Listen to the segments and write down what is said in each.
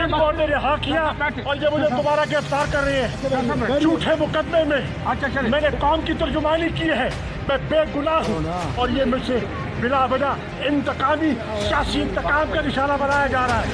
Court ने रिहा किया और ये मुझे दोबारा गिरफ्तार कर रही है झूठे मुकदमे में। मैंने कौम की तर्जुमानी की है, मैं बेगुनाह हूँ और ये मुझसे बिला वजह इंतकामी सियासी इंतकाम का निशाना बनाया जा रहा है।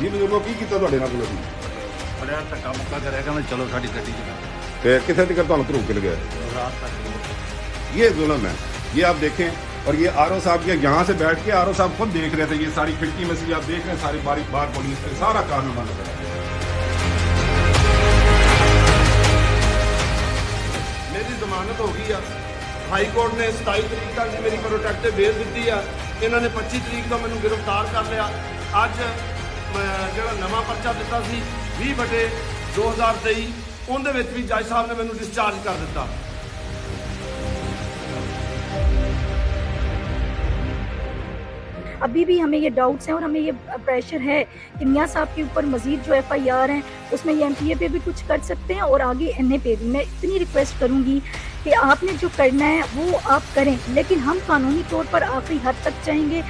ये बुजुर्गों की कितना ਤੁਹਾਡੇ ਨਾਲ ਪੁਲਿਸ बड़ा धक्का मुक्का करेगा मैं चलो साड़ी गड्डी ਤੇ कितने तक ਤੁਹਾਨੂੰ ਧਰੂਕ ਕੇ लगे रात तक ये जुल्म है। ये आप देखें और ये आरओ साहब के यहाँ से बैठ के आरओ साहब खुद देख रहे थे, ये सारी खिड़की में से आप देख रहे हैं सारी बारीक बार पुलिस पे सारा कारनामा नजर आ मेरी जमानत हो गई है। हाई कोर्ट ने 27 तरीक तक मेरी प्रोटेक्टिव बेल दी है, इन्होंने 25 तरीक को मैंने गिरफ्तार कर लिया। अज ਜਿਹੜਾ ਨਵਾਂ ਪਰਚਾ ਦਿੱਤਾ ਸੀ 20/2023 ਉਹਦੇ ਵਿੱਚ ਵੀ ਜੱਜ ਸਾਹਿਬ ਨੇ ਮੈਨੂੰ ਡਿਸਚਾਰਜ ਕਰ ਦਿੱਤਾ। अभी भी हमें ये डाउट्स हैं और हमें ये प्रेशर है कि मियां साहब के ऊपर मजीद जो FIR हैं उसमें ये MPA पे भी कुछ कर सकते हैं और आगे NA पे भी। मैं इतनी रिक्वेस्ट करूंगी कि आपने जो करना है वो आप करें, लेकिन हम कानूनी तौर पर आखिरी हद तक जाएंगे।